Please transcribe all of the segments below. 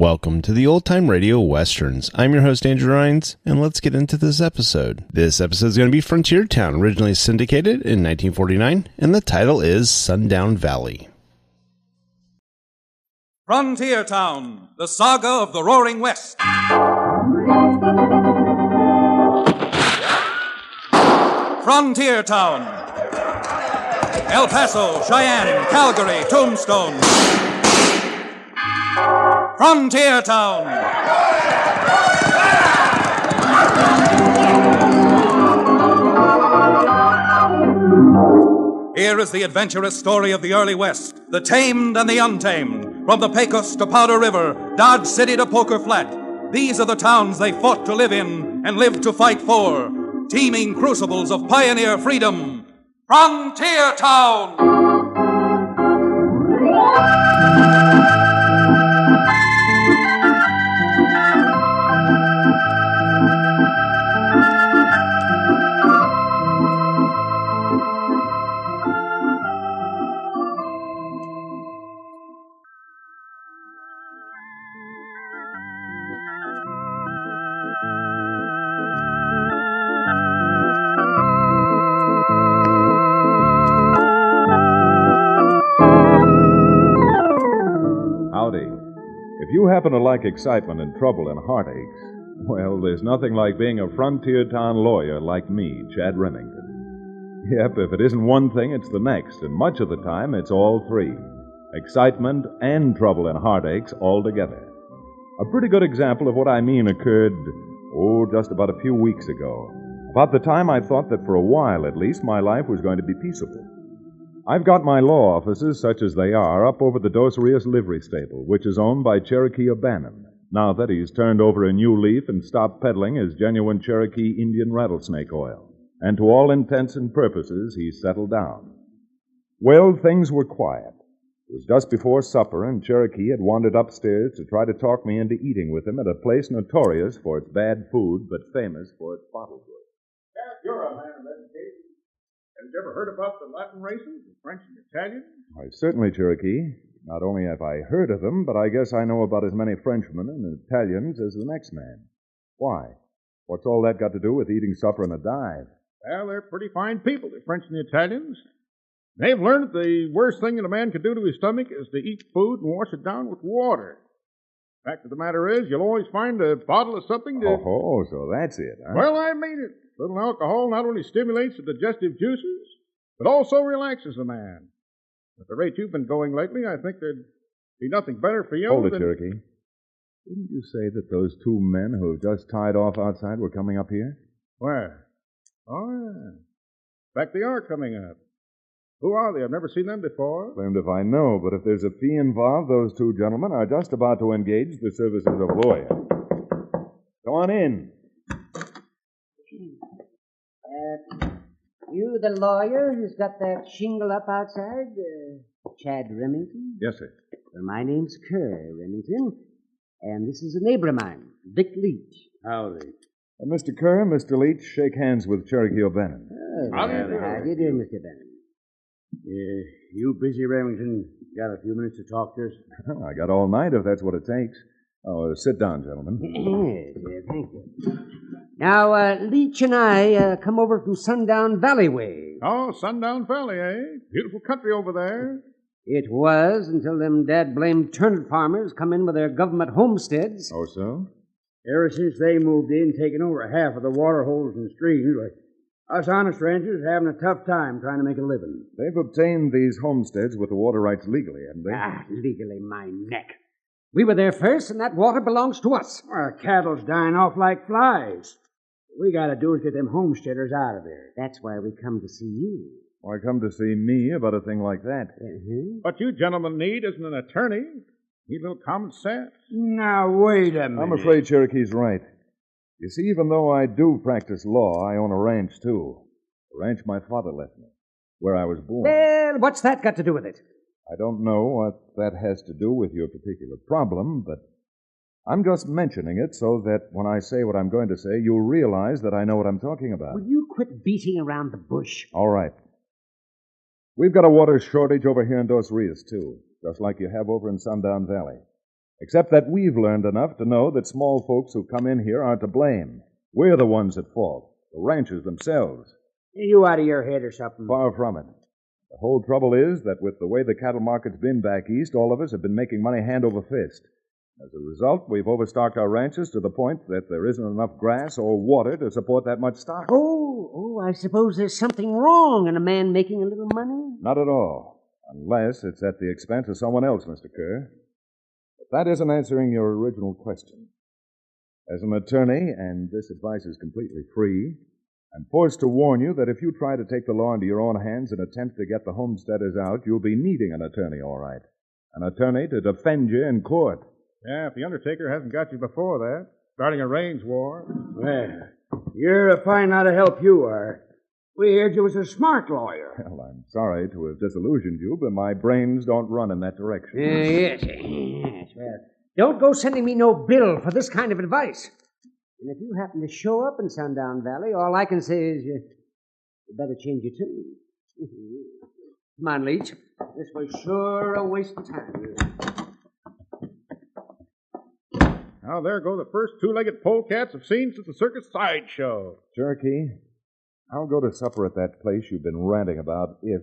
Welcome to the Old Time Radio Westerns. I'm your host, Andrew Rhines, and let's get into this episode. This episode is going to be Frontier Town, originally syndicated in 1949, and the title is Sundown Valley. Frontier Town, the saga of the Roaring West. Frontier Town. El Paso, Cheyenne, Calgary, Tombstone. Frontier Town. Here is the adventurous story of the early West, the tamed and the untamed. From the Pecos to Powder River, Dodge City to Poker Flat. These are the towns they fought to live in and lived to fight for. Teeming crucibles of pioneer freedom. Frontier Town! If you happen to like excitement and trouble and heartaches, well, there's nothing like being a frontier town lawyer like me, Chad Remington. Yep, if it isn't one thing, it's the next, and much of the time, it's all three. Excitement and trouble and heartaches all together. A pretty good example of what I mean occurred, just about a few weeks ago. About the time I thought that for a while, at least, my life was going to be peaceable. I've got my law offices, such as they are, up over the Dos Rios livery stable, which is owned by Cherokee O'Bannon, now that he's turned over a new leaf and stopped peddling his genuine Cherokee Indian rattlesnake oil. And to all intents and purposes, he's settled down. Well, things were quiet. It was just before supper, and Cherokee had wandered upstairs to try to talk me into eating with him at a place notorious for its bad food, but famous for its bottled goods. Yeah, you're a man of education. Have you ever heard about the Latin races, the French and Italian? Why, certainly, Cherokee. Not only have I heard of them, but I guess I know about as many Frenchmen and Italians as the next man. Why? What's all that got to do with eating supper in a dive? Well, they're pretty fine people, the French and the Italians. They've learned that the worst thing that a man can do to his stomach is to eat food and wash it down with water. Fact of the matter is, you'll always find a bottle of something to... Oh, so that's it, huh? Well, I mean it. Little alcohol not only stimulates the digestive juices, but also relaxes the man. At the rate you've been going lately, I think there'd be nothing better for you Hold it, Cherokee. Didn't you say that those two men who just tied off outside were coming up here? Where? Oh, yeah. In fact, they are coming up. Who are they? I've never seen them before. Blamed if I know, but if there's a fee involved, those two gentlemen are just about to engage the services of a lawyer. Go on in. You the lawyer who's got that shingle up outside? Chad Remington? Yes, sir. Well, my name's Kerr Remington, and this is a neighbor of mine, Dick Leach. Howdy. Mr. Kerr, Mr. Leach, shake hands with Cherokee O'Bannon. How do you do, Mr. Bannon? You busy, Remington? Got a few minutes to talk to us? I got all night if that's what it takes. Oh, sit down, gentlemen. Yes, thank you. Now, Leach and I come over from Sundown Valley way. Oh, Sundown Valley, eh? Beautiful country over there. It was until them dad-blamed turnip farmers come in with their government homesteads. Oh, so? Ever since they moved in, taking over half of the water holes and streams, us honest ranchers having a tough time trying to make a living. They've obtained these homesteads with the water rights legally, haven't they? Legally, my neck. We were there first, and that water belongs to us. Our cattle's dying off like flies. What we got to do is get them homesteaders out of there. That's why we come to see you. Why come to see me about a thing like that? What you gentlemen need isn't an attorney. Need a little common sense. Now, wait a minute. I'm afraid Cherokee's right. You see, even though I do practice law, I own a ranch, too. A ranch my father left me, where I was born. Well, what's that got to do with it? I don't know what that has to do with your particular problem, but I'm just mentioning it so that when I say what I'm going to say, you'll realize that I know what I'm talking about. Will you quit beating around the bush? All right. We've got a water shortage over here in Dos Rios, too, just like you have over in Sundown Valley. Except that we've learned enough to know that small folks who come in here aren't to blame. We're the ones at fault, the ranchers themselves. Are you out of your head or something? Far from it. The whole trouble is that with the way the cattle market's been back east, all of us have been making money hand over fist. As a result, we've overstocked our ranches to the point that there isn't enough grass or water to support that much stock. Oh, I suppose there's something wrong in a man making a little money? Not at all. Unless it's at the expense of someone else, Mr. Kerr. But that isn't answering your original question. As an attorney, and this advice is completely free, I'm forced to warn you that if you try to take the law into your own hands and attempt to get the homesteaders out, you'll be needing an attorney, all right. An attorney to defend you in court. Yeah, if the Undertaker hasn't got you before that, starting a range war. Well, you're a fine lot of help you are. We heard you was a smart lawyer. Well, I'm sorry to have disillusioned you, but my brains don't run in that direction. Yes. Well, don't go sending me no bill for this kind of advice. And if you happen to show up in Sundown Valley, all I can say is you better change your tune. Come on, Leach. This was sure a waste of time. Now, there go the first two-legged polecats I've seen since the circus sideshow. Cherokee, I'll go to supper at that place you've been ranting about if,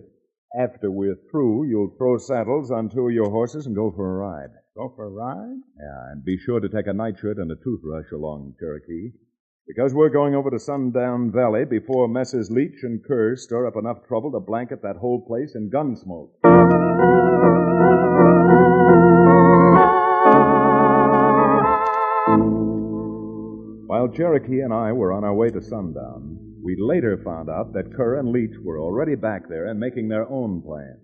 after we're through, you'll throw saddles on two of your horses and go for a ride. Go for a ride? Yeah, and be sure to take a nightshirt and a toothbrush along, Cherokee. Because we're going over to Sundown Valley before Messrs. Leach and Kerr stir up enough trouble to blanket that whole place in gun smoke. While Cherokee and I were on our way to Sundown, we later found out that Kerr and Leach were already back there and making their own plans.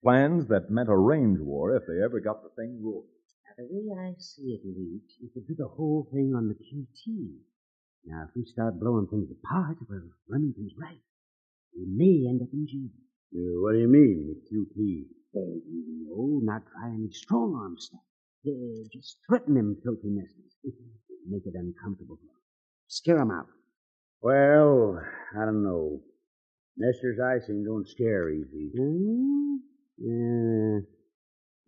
Plans that meant a range war if they ever got the thing rolling. The way I see it, Leach, you could do the whole thing on the QT. Now, if we start blowing things apart, well, Remington's right. We may end up in jail. What do you mean, the QT? Well, not try any strong-arm stuff. Just threaten them filthy messers. Make it uncomfortable for them. Scare them out. Well, I don't know. Nestor's icing don't scare easy. You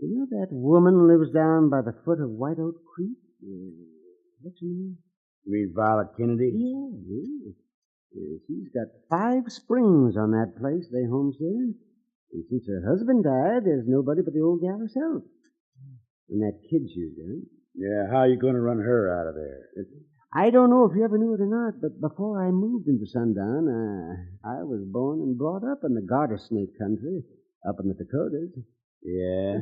know that woman lives down by the foot of White Oak Creek? What's her name? You mean Violet Kennedy? Yeah. She's got 5 springs on that place they homestead. And since her husband died, there's nobody but the old gal herself. And that kid she's got. Yeah, how you going to run her out of there? I don't know if you ever knew it or not, but before I moved into Sundown, I was born and brought up in the garter snake country, up in the Dakotas. Yeah?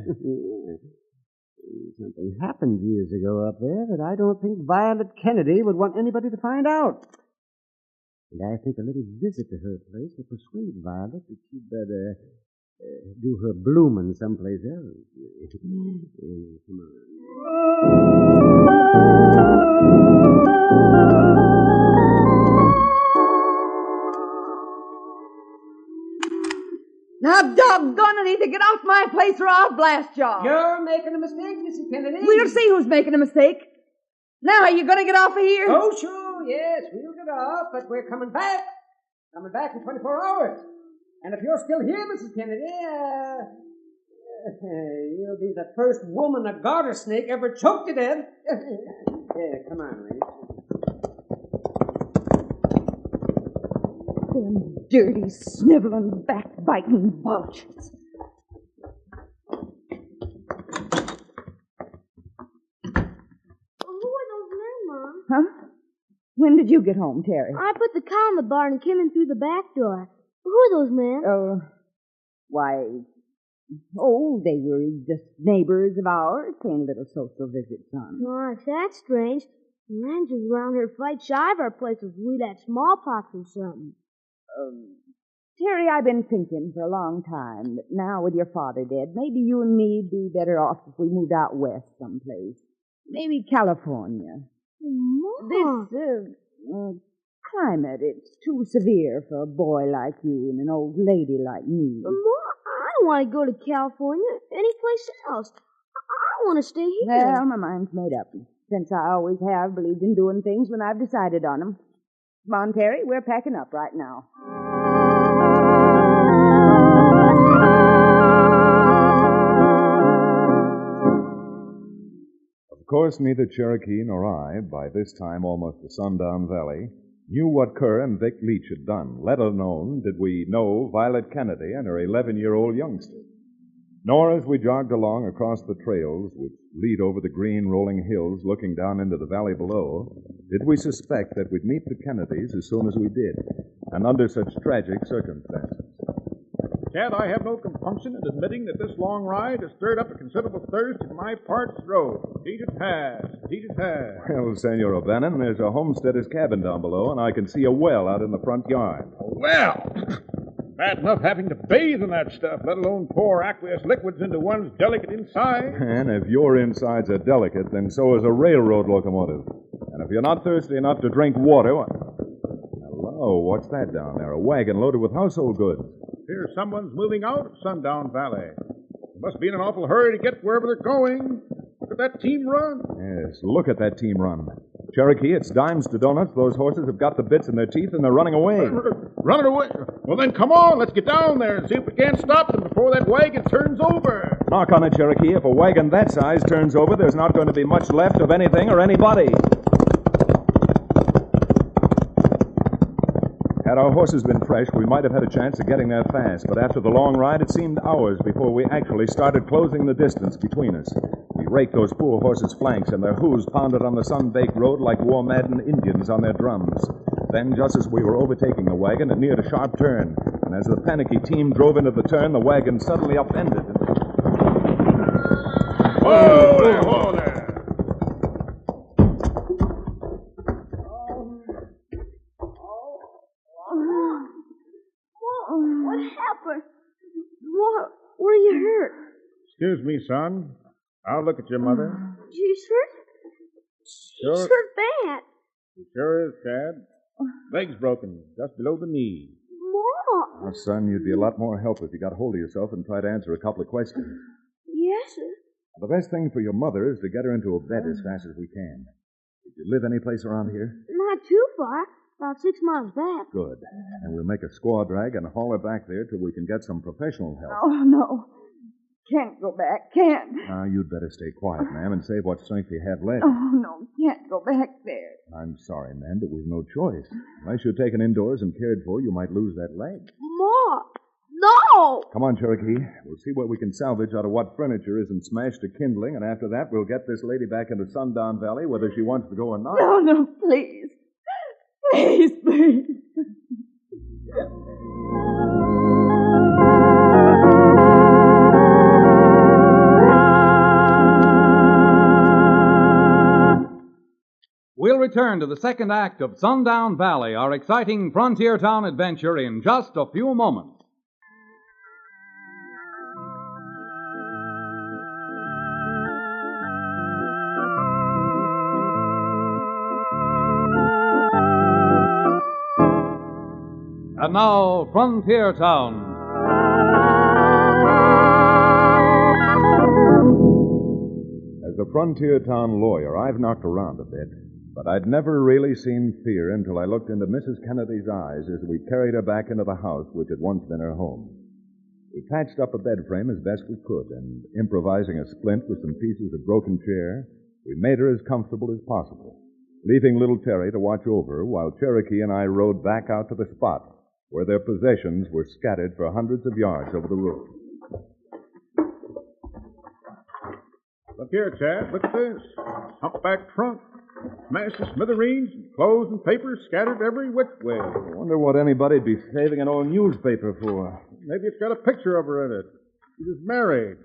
Something happened years ago up there that I don't think Violet Kennedy would want anybody to find out. And I think a little visit to her place will persuade Violet that she'd better do her blooming someplace else. Come on. Now, doggone, I need to get off my place or I'll blast y'all. You're making a mistake, Missy Kennedy. We'll see who's making a mistake. Now, are you going to get off of here? Oh, sure, yes, we'll get off, but we're coming back. Coming back in 24 hours. And if you're still here, Mrs. Kennedy, you'll be the first woman a garter snake ever choked to death. Yeah, come on, lady. Them dirty, sniveling, backbiting vultures. Who are those men, Mom? Huh? When did you get home, Terry? I put the cow in the barn and came in through the back door. Who are those men? They were just neighbors of ours, paying a little social visit, son. Gosh, that's strange. The rangers around here fight shy of our places. We'd had smallpox or something. Terry, I've been thinking for a long time that now with your father dead, maybe you and me'd be better off if we moved out west someplace. Maybe California. Mom. This climate, it's too severe for a boy like you and an old lady like me. Mom, I don't want to go to California. Any place else. I want to stay here. Well, my mind's made up. Since I always have believed in doing things when I've decided on them. Come on, Terry, we're packing up right now. Of course, neither Cherokee nor I, by this time almost the Sundown Valley, knew what Kerr and Vic Leach had done, let alone did we know Violet Kennedy and her 11-year-old youngster. Nor as we jogged along across the trails which lead over the green rolling hills looking down into the valley below, did we suspect that we'd meet the Kennedys as soon as we did, and under such tragic circumstances. Chad, I have no compunction in admitting that this long ride has stirred up a considerable thirst in my parched throat. Indeed it has. Indeed it has. Well, Senor O'Bannon, there's a homesteader's cabin down below, and I can see a well out in the front yard. Well, bad enough having to bathe in that stuff, let alone pour aqueous liquids into one's delicate inside. And if your insides are delicate, then so is a railroad locomotive. And if you're not thirsty enough to drink water... Hello, what's that down there? A wagon loaded with household goods. Here's someone's moving out of Sundown Valley. They must be in an awful hurry to get wherever they're going. Look at that team run. Yes, look at that team run. Cherokee, it's dimes to donuts. Those horses have got the bits in their teeth and they're running away. Running away? Well, then come on. Let's get down there and see if we can't stop them before that wagon turns over. Knock on it, Cherokee. If a wagon that size turns over, there's not going to be much left of anything or anybody. Had our horses been fresh, we might have had a chance of getting there fast, but after the long ride, it seemed hours before we actually started closing the distance between us. We raked those poor horses' flanks, and their hooves pounded on the sun-baked road like war-maddened Indians on their drums. Then, just as we were overtaking the wagon, it neared a sharp turn, and as the panicky team drove into the turn, the wagon suddenly upended. Whoa there, whoa there! What happened? Where you hurt? Excuse me, son. I'll look at your mother. She's hurt. She's hurt bad. She sure is, Chad. Leg's broken, just below the knee. Mom. Oh, son, you'd be a lot more help if you got hold of yourself and tried to answer a couple of questions. Yes, sir. The best thing for your mother is to get her into a bed as fast as we can. Did you live any place around here? Not too far. About 6 miles back. Good. And we'll make a squaw drag and haul her back there till we can get some professional help. Oh, no. Can't go back. Can't. Now, you'd better stay quiet, ma'am, and save what strength you have left. Oh, no. Can't go back there. I'm sorry, ma'am, but we've no choice. Unless you're taken indoors and cared for, you might lose that leg. Mom. No! Come on, Cherokee. We'll see what we can salvage out of what furniture isn't smashed to kindling, and after that, we'll get this lady back into Sundown Valley, whether she wants to go or not. No, please. Please, please. We'll return to the second act of Sundown Valley, our exciting frontier town adventure, in just a few moments. And now, Frontier Town. As a frontier town lawyer, I've knocked around a bit, but I'd never really seen fear until I looked into Mrs. Kennedy's eyes as we carried her back into the house which had once been her home. We patched up a bed frame as best we could, and improvising a splint with some pieces of broken chair, we made her as comfortable as possible, leaving little Terry to watch over her while Cherokee and I rode back out to the spot where their possessions were scattered for hundreds of yards over the road. Look here, Chad. Look at this. Humpback trunk. Smashed to smithereens, and clothes and papers scattered every which way. I wonder what anybody'd be saving an old newspaper for. Maybe it's got a picture of her in it. She was married.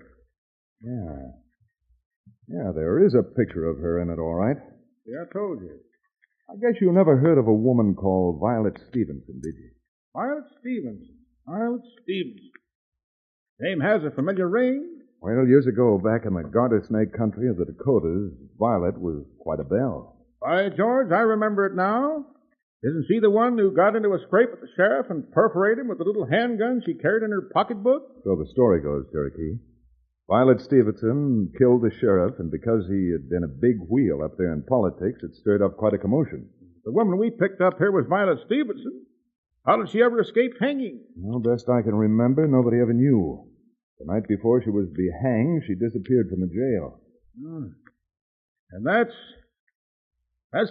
Yeah, there is a picture of her in it, all right. Yeah, I told you. I guess you never heard of a woman called Violet Stevenson, did you? Violet Stevenson. Violet Stevenson. Name has a familiar ring. Well, years ago, back in the garter snake country of the Dakotas, Violet was quite a belle. By George, I remember it now. Isn't she the one who got into a scrape with the sheriff and perforated him with a little handgun she carried in her pocketbook? So the story goes, Cherokee. Violet Stevenson killed the sheriff, and because he had been a big wheel up there in politics, it stirred up quite a commotion. The woman we picked up here was Violet Stevenson. How did she ever escape hanging? Well, best I can remember, nobody ever knew. The night before she was to be hanged, she disappeared from the jail. And that's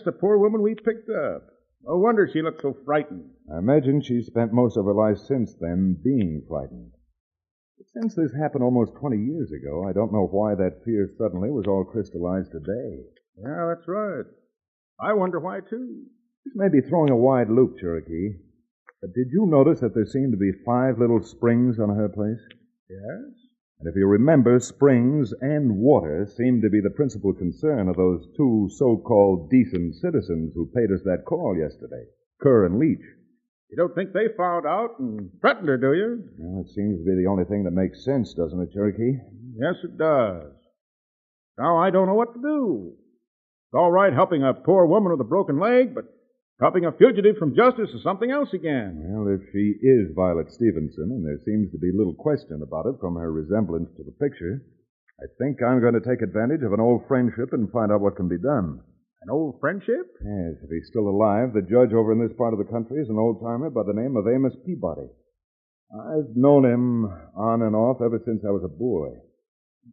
the poor woman we picked up. No wonder she looked so frightened. I imagine she spent most of her life since then being frightened. But since this happened almost 20 years ago, I don't know why that fear suddenly was all crystallized today. Yeah, that's right. I wonder why, too. This may be throwing a wide loop, Cherokee. But did you notice that there seemed to be 5 little springs on her place? Yes? And if you remember, springs and water seemed to be the principal concern of those 2 so-called decent citizens who paid us that call yesterday, Kerr and Leach. You don't think they found out and threatened her, do you? Well, it seems to be the only thing that makes sense, doesn't it, Cherokee? Yes, it does. Now I don't know what to do. It's all right helping a poor woman with a broken leg, but helping a fugitive from justice is something else again. Well, if she is Violet Stevenson, and there seems to be little question about it from her resemblance to the picture, I think I'm going to take advantage of an old friendship and find out what can be done. An old friendship? Yes, if he's still alive, the judge over in this part of the country is an old-timer by the name of Amos Peabody. I've known him on and off ever since I was a boy.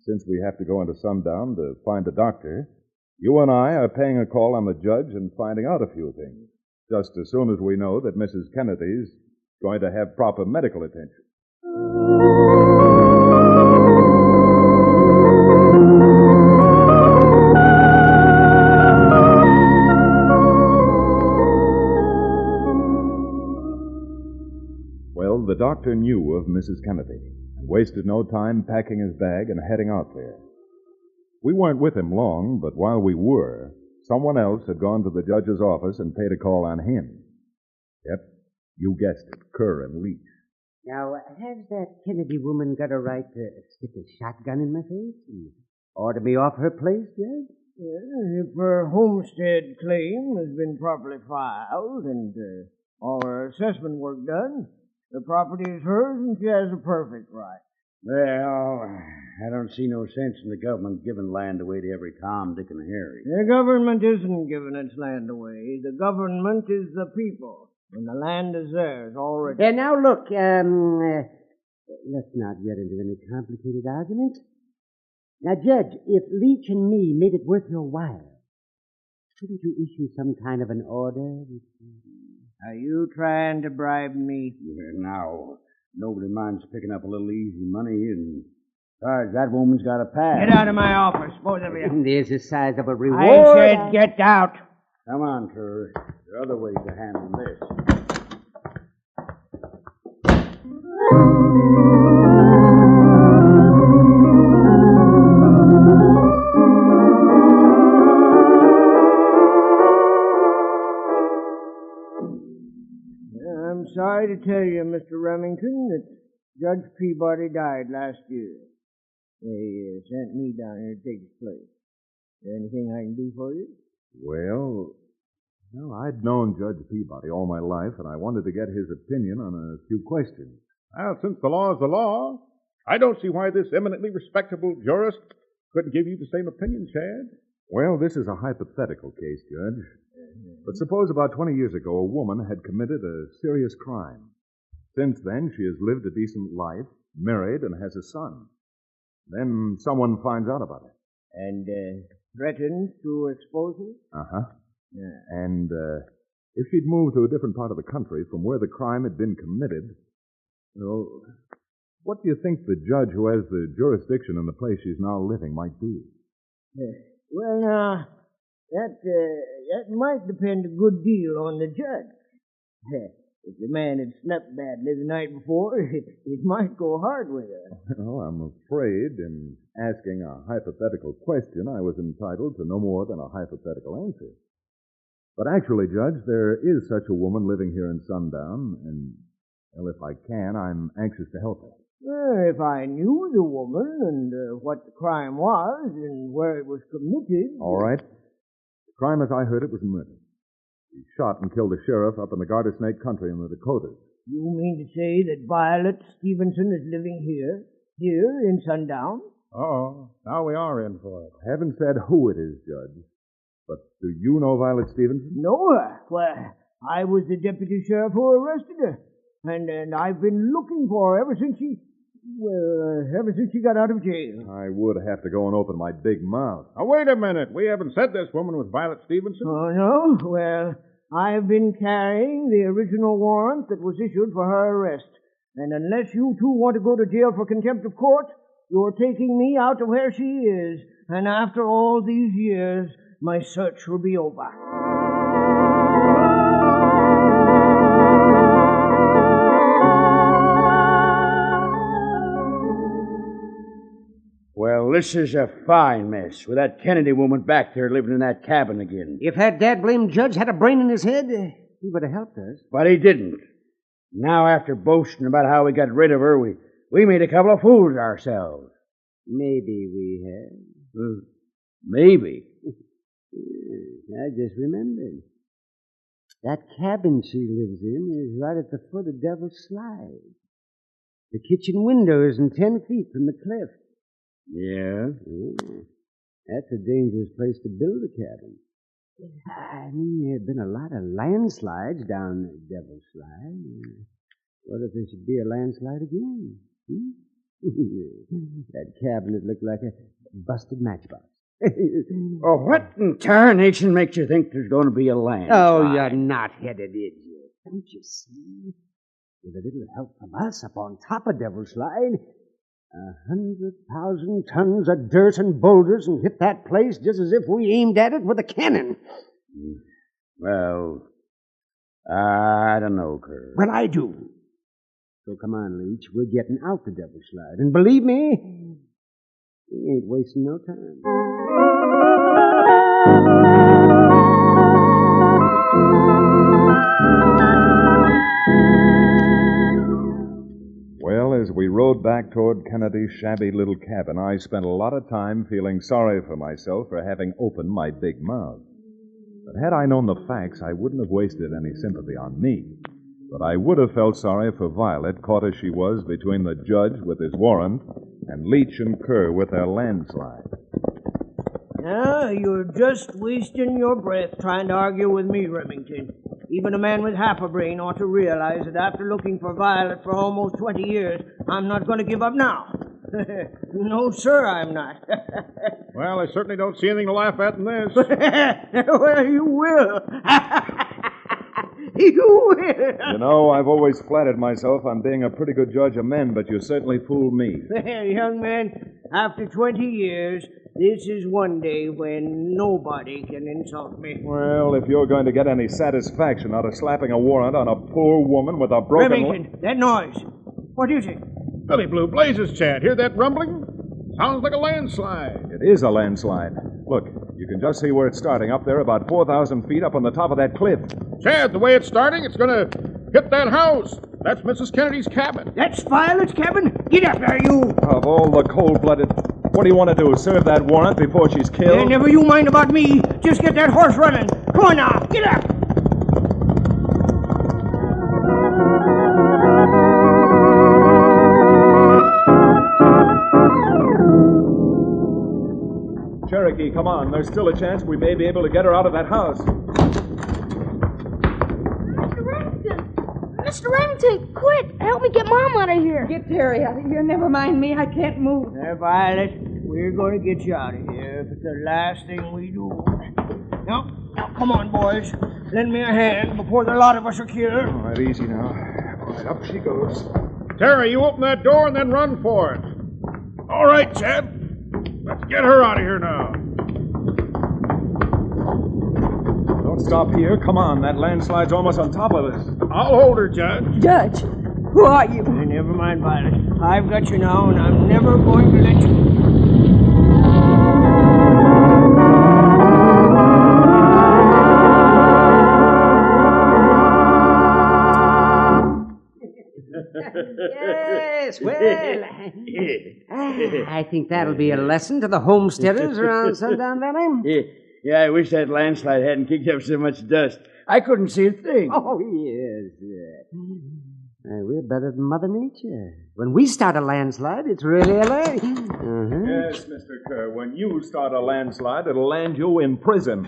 Since we have to go into Sundown to find a doctor, you and I are paying a call on the judge and finding out a few things, just as soon as we know that Mrs. Kennedy's going to have proper medical attention. Well, the doctor knew of Mrs. Kennedy and wasted no time packing his bag and heading out there. We weren't with him long, but while we were, someone else had gone to the judge's office and paid a call on him. Yep, you guessed it, Kerr and Leach. Now, has that Kennedy woman got a right to stick a shotgun in my face and order me off her place, Judge? If her homestead claim has been properly filed and all her assessment work done, the property is hers and she has a perfect right. Well, I don't see no sense in the government giving land away to every Tom, Dick, and Harry. The government isn't giving its land away. The government is the people, and the land is theirs already. Now, look, let's not get into any complicated arguments. Now, Judge, if Leach and me made it worth your while, couldn't you issue some kind of an order? Are you trying to bribe me? Now, nobody minds picking up a little easy money, and besides, that woman's got a pass. Get out of my office, both of you. There's the size of a I reward. said get out. Come on, Kerr. There are other ways to handle this. I'm sorry to tell you, Mr. Remington, that Judge Peabody died last year. They sent me down here to take his place. Is there anything I can do for you? Well, I'd known Judge Peabody all my life, and I wanted to get his opinion on a few questions. Well, since the law is the law, I don't see why this eminently respectable jurist couldn't give you the same opinion, Chad. Well, this is a hypothetical case, Judge. But suppose about 20 years ago a woman had committed a serious crime. Since then, she has lived a decent life, married, and has a son. Then someone finds out about it. And threatens to expose her? Uh-huh. Yeah. And if she'd moved to a different part of the country from where the crime had been committed, well, what do you think the judge who has the jurisdiction in the place she's now living might do? Well, now, that might depend a good deal on the judge. If the man had slept badly the night before, it might go hard with her. Well, I'm afraid in asking a hypothetical question, I was entitled to no more than a hypothetical answer. But actually, Judge, there is such a woman living here in Sundown, and, well, if I can, I'm anxious to help her. If I knew the woman and what the crime was and where it was committed... All right. The crime, as I heard it, was murder. He shot and killed a sheriff up in the Garter Snake country in the Dakotas. You mean to say that Violet Stevenson is living here in Sundown? Oh, now we are in for it. I haven't said who it is, Judge. But do you know Violet Stevenson? Know her? Well, I was the deputy sheriff who arrested her. And I've been looking for her ever since Well, ever since you got out of jail. I would have to go and open my big mouth. Now, wait a minute. We haven't said this woman was Violet Stevenson. Oh, no? Well, I've been carrying the original warrant that was issued for her arrest. And unless you two want to go to jail for contempt of court, you're taking me out to where she is. And after all these years, my search will be over. Well, this is a fine mess, with that Kennedy woman back there living in that cabin again. If that dad-blamed judge had a brain in his head, he would have helped us. But he didn't. Now, after boasting about how we got rid of her, we made a couple of fools of ourselves. Maybe we have. Maybe. I just remembered. That cabin she lives in is right at the foot of Devil's Slide. The kitchen window isn't 10 feet from the cliff. Yeah? That's a dangerous place to build a cabin. I mean, there have been a lot of landslides down Devil's Slide. What if there should be a landslide again? That cabin would look like a busted matchbox. Oh, what in tarnation makes you think there's going to be a landslide? Oh, you're not-headed idiot. Don't you see? With a little help from us up on top of Devil's Slide, 100,000 tons of dirt and boulders and hit that place just as if we aimed at it with a cannon. Well, I don't know, Kerr. Well, I do. So come on, Leach. We're getting out the Devil's Slide. And believe me, we ain't wasting no time. Well, as we rode back toward Kennedy's shabby little cabin, I spent a lot of time feeling sorry for myself for having opened my big mouth. But had I known the facts, I wouldn't have wasted any sympathy on me. But I would have felt sorry for Violet, caught as she was between the judge with his warrant and Leach and Kerr with their landslide. Now, you're just wasting your breath trying to argue with me, Remington. Even a man with half a brain ought to realize that after looking for Violet for almost 20 years, I'm not going to give up now. No, sir, I'm not. Well, I certainly don't see anything to laugh at in this. Well, you will. You will. You know, I've always flattered myself on being a pretty good judge of men, but you certainly fooled me. Well, young man, after 20 years, this is one day when nobody can insult me. Well, if you're going to get any satisfaction out of slapping a warrant on a poor woman with a broken Remington, that noise. What is it? Billy Blue Blazes, Chad. Hear that rumbling? Sounds like a landslide. It is a landslide. Look, you can just see where it's starting up there about 4,000 feet up on the top of that cliff. Chad, the way it's starting, it's going to hit that house. That's Mrs. Kennedy's cabin. That's Violet's cabin? Get up there, you. Of all the cold-blooded... What do you want to do, serve that warrant before she's killed? Yeah, never you mind about me. Just get that horse running. Come on now, get up. Cherokee, come on. There's still a chance we may be able to get her out of that house. Mr. Remington, quick! Help me get Mom out of here. Get Terry out of here. Never mind me. I can't move. There, Violet, we're going to get you out of here if it's the last thing we do. Now, come on, boys. Lend me a hand before the lot of us are killed. All right, easy now. All right, up she goes. Terry, you open that door and then run for it. All right, Chad. Let's get her out of here now. Don't stop here. Come on. That landslide's almost on top of us. I'll hold her, Judge. Judge, who are you? Hey, never mind, Violet. I've got you now, and I'm never going to let you... Yes, well, I think that'll be a lesson to the homesteaders around Sundown Valley. Yeah, I wish that landslide hadn't kicked up so much dust. I couldn't see a thing. Oh, yes. We're better than Mother Nature. When we start a landslide, it's really a land. Yes, Mr. Kerr. When you start a landslide, it'll land you in prison.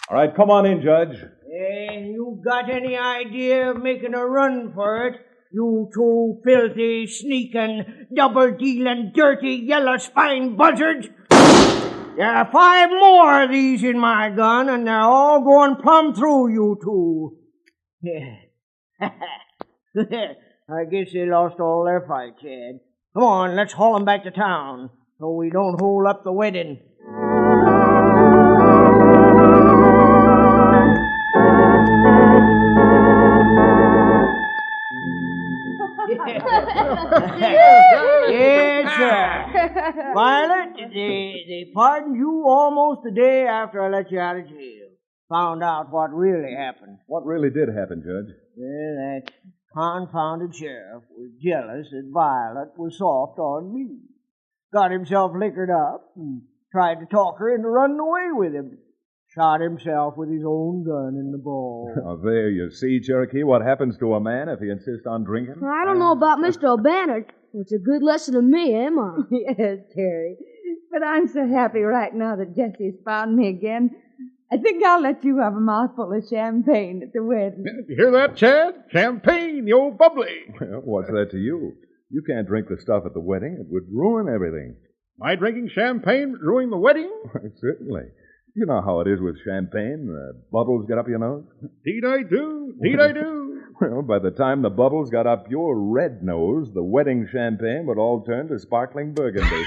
All right, come on in, Judge. Hey, you got any idea of making a run for it? You two filthy, sneaking, double-dealing, dirty, yellow-spined buzzards. There are 5 more of these in my gun, and they're all going plumb through you two. I guess they lost all their fight, Chad. Come on, let's haul them back to town so we don't hold up the wedding. Yes, sir. Violet, they pardoned you almost a day after I let you out of jail. Found out what really happened. What really did happen, Judge? Well, that confounded sheriff was jealous that Violet was soft on me. Got himself liquored up and tried to talk her into running away with him. Shot himself with his own gun in the ball. Oh, there you see, Cherokee, what happens to a man if he insists on drinking. I don't know about Mr. O'Banner. It's a good lesson to me, eh, Mom? Yes, Terry. But I'm so happy right now that Jesse's found me again. I think I'll let you have a mouthful of champagne at the wedding. You hear that, Chad? Champagne, the old bubbly. Well, what's that to you? You can't drink the stuff at the wedding. It would ruin everything. My drinking champagne during the wedding? Certainly. You know how it is with champagne. The bubbles get up your nose. Indeed I do. Indeed I do. Well, by the time the bubbles got up your red nose, the wedding champagne would all turn to sparkling burgundy.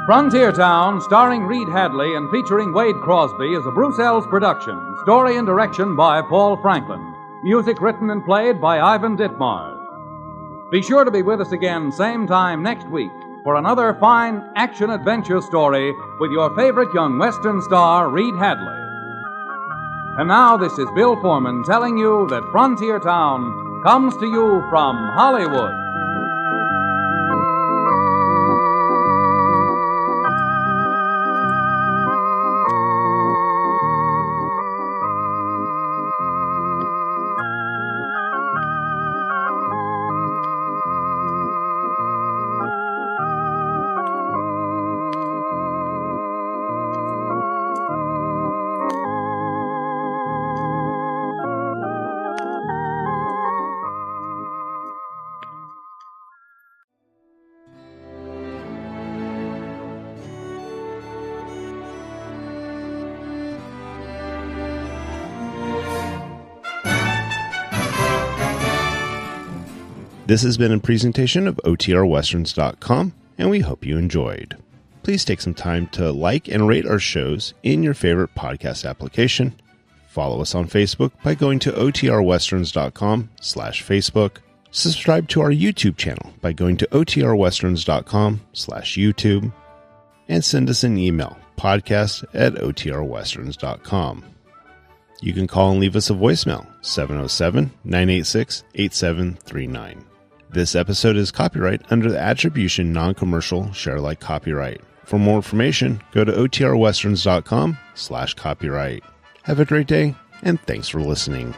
Frontier Town, starring Reed Hadley and featuring Wade Crosby, is a Bruce Ells production. Story and direction by Paul Franklin. Music written and played by Ivan Ditmars. Be sure to be with us again same time next week for another fine action-adventure story with your favorite young Western star, Reed Hadley. And now this is Bill Foreman telling you that Frontier Town comes to you from Hollywood. This has been a presentation of OTRWesterns.com, and we hope you enjoyed. Please take some time to like and rate our shows in your favorite podcast application. Follow us on Facebook by going to OTRWesterns.com/Facebook. Subscribe to our YouTube channel by going to OTRWesterns.com/YouTube. And send us an email, podcast@OTRWesterns.com. You can call and leave us a voicemail, 707-986-8739. This episode is copyright under the Attribution Non-Commercial Share-alike copyright. For more information, go to OTRWesterns.com/copyright. Have a great day, and thanks for listening.